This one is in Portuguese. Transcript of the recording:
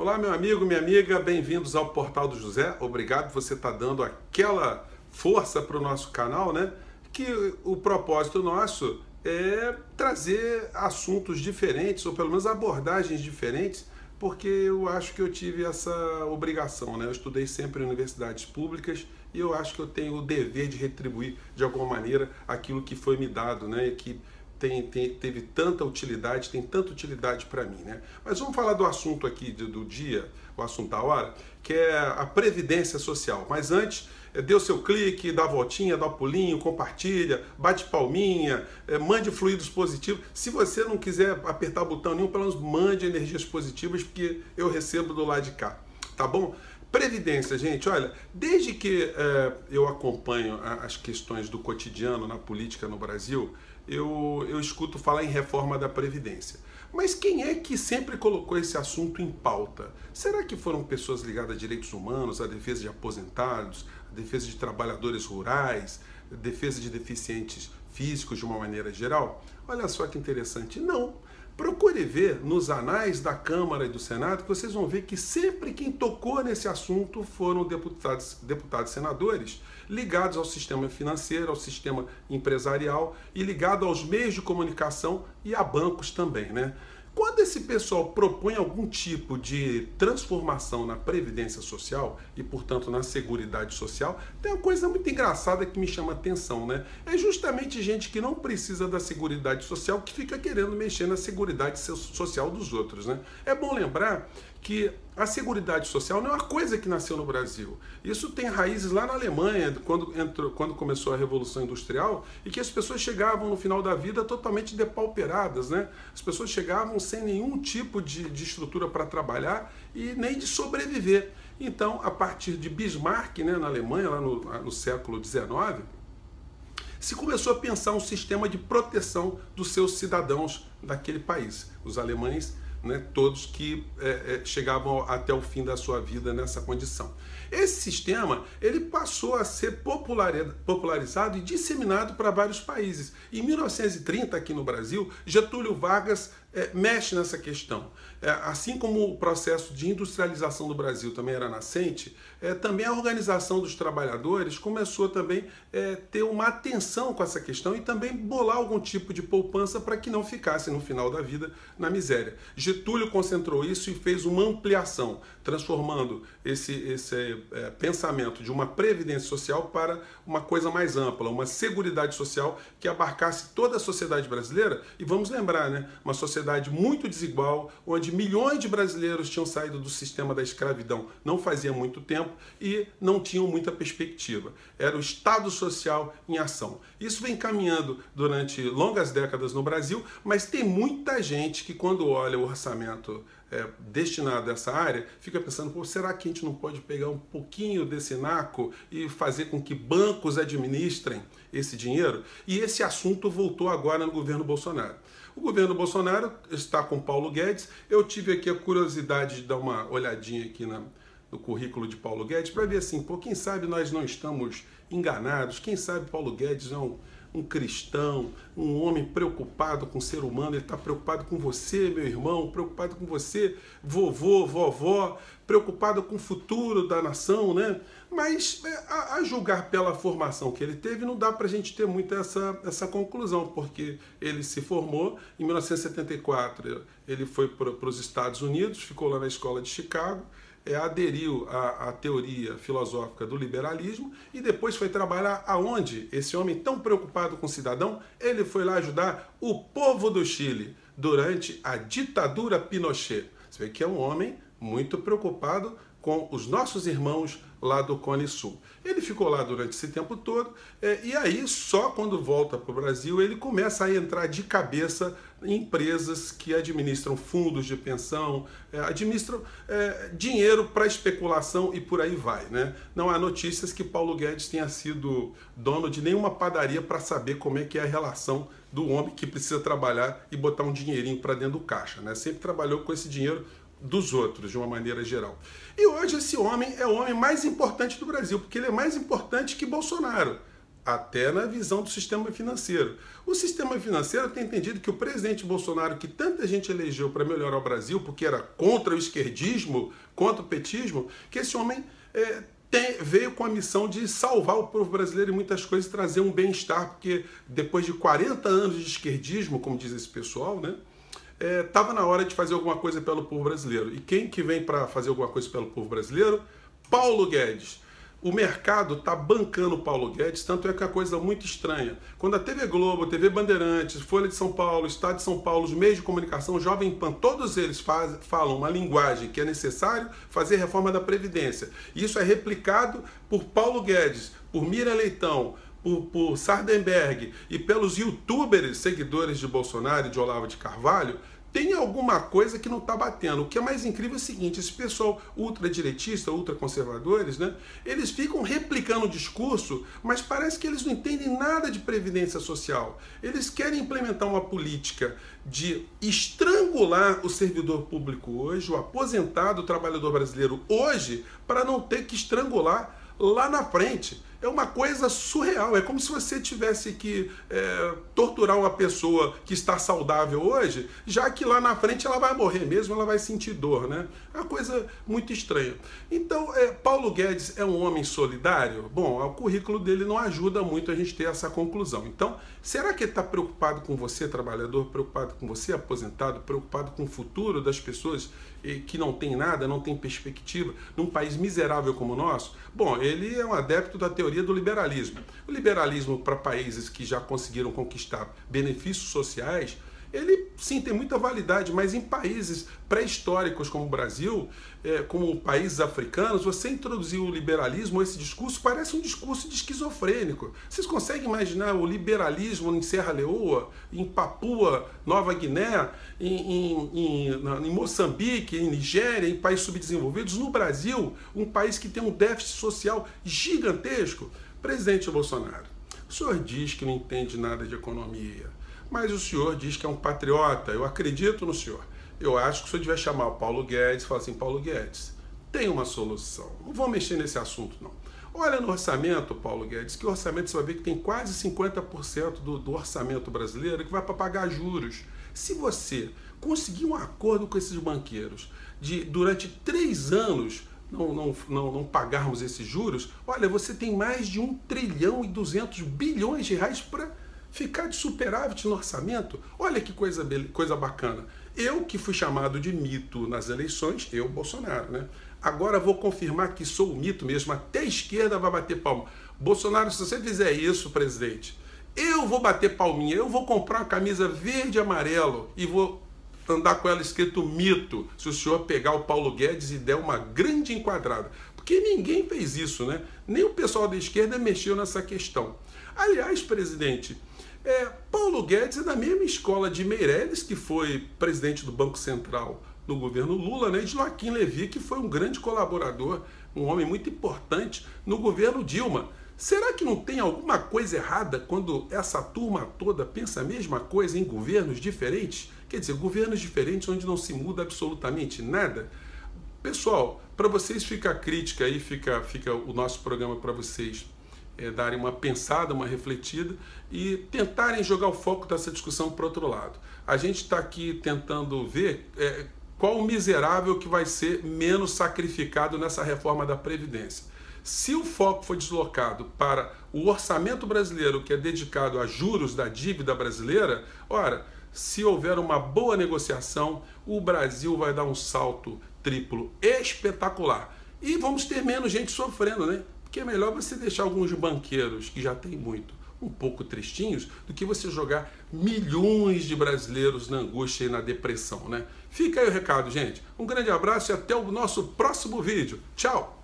Olá, meu amigo, minha amiga, bem-vindos ao Portal do José. Obrigado por você estar dando aquela força para o nosso canal, né? Que o propósito nosso é trazer assuntos diferentes, ou pelo menos abordagens diferentes, porque eu acho que eu tive essa obrigação, né? Eu estudei sempre em universidades públicas e eu acho que eu tenho o dever de retribuir de alguma maneira aquilo que foi me dado, né? E que teve tanta utilidade, tem tanta utilidade para mim, né? Mas vamos falar do assunto aqui do dia, o assunto da hora, que é a Previdência Social. Mas antes, dê o seu clique, dá a voltinha, dá o pulinho, compartilha, bate palminha, mande fluidos positivos. Se você não quiser apertar botão nenhum, pelo menos mande energias positivas, porque eu recebo do lado de cá, tá bom? Previdência, gente, olha, desde que eu acompanho as questões do cotidiano na política no Brasil, eu escuto falar em reforma da Previdência. Mas quem é que sempre colocou esse assunto em pauta? Será que foram pessoas ligadas a direitos humanos, à defesa de aposentados, à defesa de trabalhadores rurais, à defesa de deficientes físicos de uma maneira geral? Olha só que interessante, não. Procure ver nos anais da Câmara e do Senado que vocês vão ver que sempre quem tocou nesse assunto foram deputados e senadores ligados ao sistema financeiro, ao sistema empresarial e ligado aos meios de comunicação e a bancos também, né? Quando esse pessoal propõe algum tipo de transformação na Previdência Social e, portanto, na Seguridade Social, tem uma coisa muito engraçada que me chama a atenção, né? É justamente gente que não precisa da Seguridade Social que fica querendo mexer na Seguridade Social dos outros, né? É bom lembrar que a Seguridade Social não é uma coisa que nasceu no Brasil. Isso tem raízes lá na Alemanha, quando começou a Revolução Industrial, e que as pessoas chegavam no final da vida totalmente depauperadas, né? As pessoas chegavam sem nenhum tipo de estrutura para trabalhar e nem de sobreviver. Então, a partir de Bismarck, né, na Alemanha, lá no século XIX, se começou a pensar um sistema de proteção dos seus cidadãos daquele país. Os alemães, né, todos que chegavam até o fim da sua vida nessa condição. Esse sistema ele passou a ser popularizado e disseminado para vários países. Em 1930, aqui no Brasil, Getúlio Vargas mexe nessa questão. Assim como o processo de industrialização do Brasil também era nascente, também a organização dos trabalhadores começou também a ter uma atenção com essa questão e também bolar algum tipo de poupança para que não ficasse no final da vida na miséria. Getúlio concentrou isso e fez uma ampliação, transformando esse pensamento de uma previdência social para uma coisa mais ampla, uma seguridade social que abarcasse toda a sociedade brasileira. E vamos lembrar, né, uma sociedade muito desigual, onde milhões de brasileiros tinham saído do sistema da escravidão não fazia muito tempo e não tinham muita perspectiva. Era o Estado Social em ação. Isso vem caminhando durante longas décadas no Brasil, mas tem muita gente que quando olha o orçamento destinado a essa área, fica pensando, pô, será que a gente não pode pegar um pouquinho desse naco e fazer com que bancos administrem esse dinheiro? E esse assunto voltou agora no governo Bolsonaro. O governo Bolsonaro está com Paulo Guedes. Eu tive aqui a curiosidade de dar uma olhadinha aqui no currículo de Paulo Guedes para ver assim, pô, quem sabe nós não estamos enganados, quem sabe Paulo Guedes é um cristão, um homem preocupado com o ser humano, ele está preocupado com você, meu irmão, preocupado com você, vovô, vovó, preocupado com o futuro da nação, né? Mas a julgar pela formação que ele teve, não dá para a gente ter muito essa conclusão, porque ele se formou em 1974, ele foi para os Estados Unidos, ficou lá na escola de Chicago, aderiu à teoria filosófica do liberalismo e depois foi trabalhar aonde? Esse homem tão preocupado com o cidadão, ele foi lá ajudar o povo do Chile durante a ditadura Pinochet. Você vê que é um homem muito preocupado com os nossos irmãos lá do Cone Sul. Ele ficou lá durante esse tempo todo e aí só quando volta para o Brasil ele começa a entrar de cabeça em empresas que administram fundos de pensão, administram dinheiro para especulação e por aí vai, né? Não há notícias que Paulo Guedes tenha sido dono de nenhuma padaria para saber como é que é a relação do homem que precisa trabalhar e botar um dinheirinho para dentro do caixa, né? Sempre trabalhou com esse dinheiro dos outros, de uma maneira geral. E hoje esse homem é o homem mais importante do Brasil, porque ele é mais importante que Bolsonaro. até na visão do sistema financeiro. O sistema financeiro tem entendido que o presidente Bolsonaro, que tanta gente elegeu para melhorar o Brasil, porque era contra o esquerdismo, contra o petismo, que esse homem veio com a missão de salvar o povo brasileiro em muitas coisas e trazer um bem-estar, porque depois de 40 anos de esquerdismo, como diz esse pessoal, né, estava na hora de fazer alguma coisa pelo povo brasileiro. E quem que vem para fazer alguma coisa pelo povo brasileiro? Paulo Guedes. O mercado está bancando o Paulo Guedes, tanto é que é uma coisa muito estranha. Quando a TV Globo, TV Bandeirantes, Folha de São Paulo, Estado de São Paulo, os meios de comunicação, Jovem Pan, todos eles falam uma linguagem que é necessário fazer reforma da Previdência. E isso é replicado por Paulo Guedes, por Mira Leitão, por Sardenberg e pelos youtubers seguidores de Bolsonaro e de Olavo de Carvalho. Tem alguma coisa que não está batendo. O que é mais incrível é o seguinte: esse pessoal ultradireitista, ultraconservadores, né, eles ficam replicando o discurso, mas parece que eles não entendem nada de previdência social. Eles querem implementar uma política de estrangular o servidor público hoje, o aposentado, o trabalhador brasileiro hoje, para não ter que estrangular lá na frente. É uma coisa surreal, é como se você tivesse que torturar uma pessoa que está saudável hoje, já que lá na frente ela vai morrer mesmo, ela vai sentir dor, né? É uma coisa muito estranha. Então, Paulo Guedes é um homem solidário? Bom, o currículo dele não ajuda muito a gente ter essa conclusão. Então, será que ele está preocupado com você, trabalhador, preocupado com você, aposentado, preocupado com o futuro das pessoas que não tem nada, não tem perspectiva, num país miserável como o nosso? Bom, ele é um adepto da teoria do liberalismo. O liberalismo para países que já conseguiram conquistar benefícios sociais, ele sim tem muita validade, mas em países pré-históricos como o Brasil, como países africanos, você introduzir o liberalismo, esse discurso parece um discurso de esquizofrênico. Vocês conseguem imaginar o liberalismo em Serra Leoa, em Papua Nova Guiné, em Moçambique, em Nigéria, em países subdesenvolvidos? No Brasil, um país que tem um déficit social gigantesco. Presidente Bolsonaro, o senhor diz que não entende nada de economia, mas o senhor diz que é um patriota. Eu acredito no senhor. Eu acho que o senhor devia chamar o Paulo Guedes e falar assim: Paulo Guedes, tem uma solução. Não vou mexer nesse assunto, não. Olha no orçamento, Paulo Guedes, que o orçamento você vai ver que tem quase 50% do orçamento brasileiro que vai para pagar juros. Se você conseguir um acordo com esses banqueiros de, durante 3 anos, não pagarmos esses juros, olha, você tem mais de 1 trilhão e 200 bilhões de reais para ficar de superávit no orçamento. Olha que coisa bacana. Eu que fui chamado de mito nas eleições, eu, Bolsonaro, né? Agora vou confirmar que sou o mito mesmo, até a esquerda vai bater palma. Bolsonaro, se você fizer isso, presidente, eu vou bater palminha, eu vou comprar uma camisa verde e amarelo e vou andar com ela escrito mito, se o senhor pegar o Paulo Guedes e der uma grande enquadrada. Porque ninguém fez isso, né? Nem o pessoal da esquerda mexeu nessa questão. Aliás, presidente, Paulo Guedes é da mesma escola de Meirelles, que foi presidente do Banco Central no governo Lula, né? E de Joaquim Levy, que foi um grande colaborador, um homem muito importante no governo Dilma. Será que não tem alguma coisa errada quando essa turma toda pensa a mesma coisa em governos diferentes? Quer dizer, governos diferentes onde não se muda absolutamente nada? Pessoal, para vocês fica a crítica aí, fica o nosso programa para vocês darem uma pensada, uma refletida e tentarem jogar o foco dessa discussão para o outro lado. A gente está aqui tentando ver qual o miserável que vai ser menos sacrificado nessa reforma da Previdência. Se o foco for deslocado para o orçamento brasileiro, que é dedicado a juros da dívida brasileira, ora, se houver uma boa negociação, o Brasil vai dar um salto triplo espetacular. E vamos ter menos gente sofrendo, né? Porque é melhor você deixar alguns banqueiros, que já tem muito, um pouco tristinhos, do que você jogar milhões de brasileiros na angústia e na depressão, né? Fica aí o recado, gente. Um grande abraço e até o nosso próximo vídeo. Tchau!